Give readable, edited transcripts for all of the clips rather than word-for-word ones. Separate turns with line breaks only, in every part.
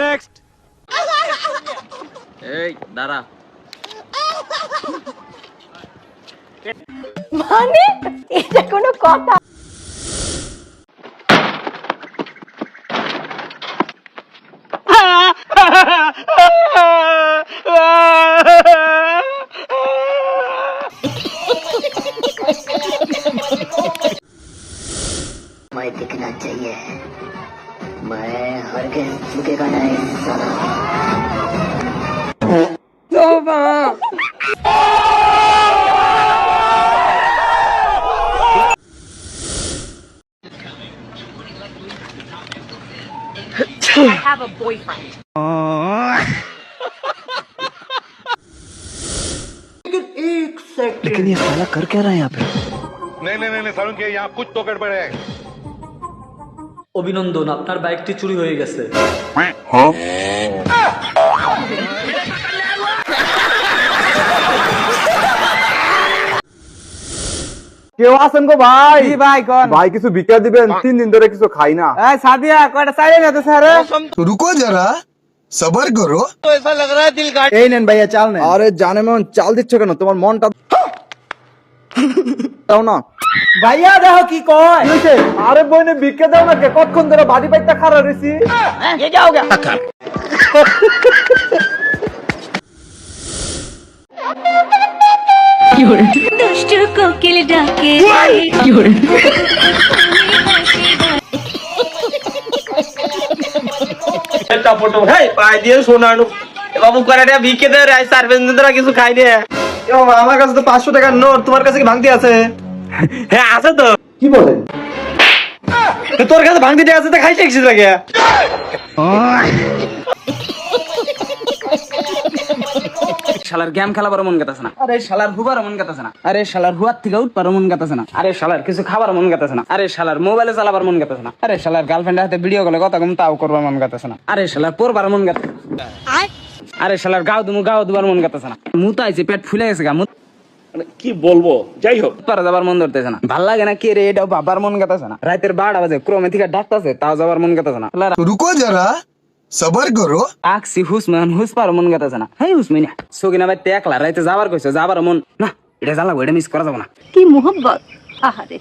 Next.
এই দাঁড়া,
মানে এটা কোনো কথা?
मैं दिखना चाहिए, मैं हरगिज़ झुकेगा नहीं साला।
I have a boyfriend.
लेकिन ये साला कर क्या रहा है यहाँ पे?
नहीं सारुण के यहाँ कुछ तो गड़बड़ है।
অভিনন্দন, আপনার বাইকটি চুরি হয়ে গেছে।
কেউ আছেন গো ভাই?
ভাই কোন
ভাই কিছু ভিক্ষা দিবেন, 3 দিন ধরে কিছু খাই না।
এই সাদিয়া কয়টা চাইলে না তো স্যার?
रुको जरा, सबर करो।
এই নেন ভাইয়া চাল নেন।
আরে জানে মন চাল দিচ্ছ কেন? তোমার মনটা দাও না।
ভাইয়া দেখো কি কয়।
কি হইছে? আরে বইনে ভিক্ষা দাও না, কে কতক্ষণ ধরে বাড়ি পাইতা খাড়া রইছি।
ये क्या हो गया?
দুষ্টু কোকিল ডাকে
বাবু কয়টা ভিক্ষে দে রে, সার্ভিস দিন কিছু খাই নে।
আমার কাছে তো 500 টাকার নোট, তোমার কাছে কি ভাঙতি আছে?
হ্যাঁ আছে তো।
কি বলেন?
তোর কাছে ভাঙতি আছে তো খাইতে কিস লাগে?
শালার গেম খেলাবার মন গাতাছে না, আরে শালার হুবার মন গাতাছে না, আরে শালার হুয়ার থেকে উঠবার মন গাতাছে না, আরে শালার কিছু খাবার মন গাতাছে না, আরে শালার মোবাইলে চালাবার মন গাতাছে না, আরে শালার গার্লফ্রেন্ডের হাতে ভিডিও কলে কথা কম তাও করবার মন গাতাছে না, আরে শালার পরবার মন গাতাছে না, আরে শালার গাও দুবার মন গাতাছে না, মুতা আইছে পেট ফুলে গেছে গা,
কি বলবো, যাই হোক
পারা যাবার মন ধরতেছে না, ভাল লাগে না কি রে, এটাও বাবার মন গাতাছে না, রাতের 12টা বাজে ক্রমে থেকে ডাকতাছে তাও যাবার মন গাতাছে না,
रुको जरा, सबर करो।
আকসি হুসমান হুসপার মন গাতাছে না, হেই হুসমিনা সকিনা ভাই একলা রাইতে যাবার কইছে, যাবার মন না, এটা জ্বালাবো, এটা মিস করা যাবে না।
কি মোহব্বত! আহারে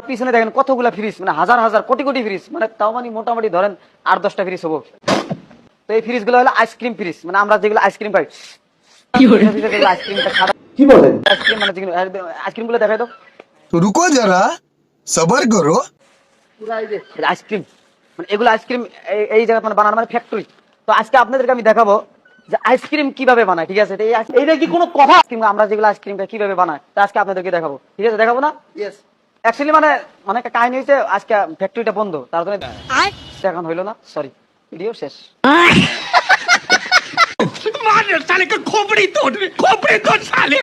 পিছনে দেখেন কতগুলা ফ্রিজ, মানে হাজার হাজার কোটি কোটি ফ্রিজ, মানে তাও মানে মোটামুটি ধরেন 8-10টা ফ্রিজ হবো। তো এই ফ্রিজ গুলো হলো আইসক্রিম ফ্রিজ, মানে আমরা যেগুলো আইসক্রিম পাই। আইসক্রিমটা খাওয়া,
কি বলেন?
আইসক্রিম মানে যেগুলো আইসক্রিম গুলো দেখাই দাও।
रुको जरा, सबर करो।
আইসক্রিম মানে এগুলো আইসক্রিম এই জায়গায় মানে বানানো মানে ফ্যাক্টরি। তো আজকে আপনাদেরকে আমি দেখাবো যে আইসক্রিম কিভাবে বানায়, ঠিক আছে? এইটা কি কোনো কথা? আমরা যেগুলো আইসক্রিমটা কিভাবে বানায় তা আজকে আপনাদেরকে দেখাবো, ঠিক আছে? দেখাবো না? ইয়েস। অ্যাকচুয়ালি মানে একটা কাহিনী হয়েছে, আজকে ফ্যাক্টরিটা বন্ধ, তার জন্য দেখানো হইলো না, সরি। ভিডিও শেষ।
साले का खोपड़ी तोड़ साले।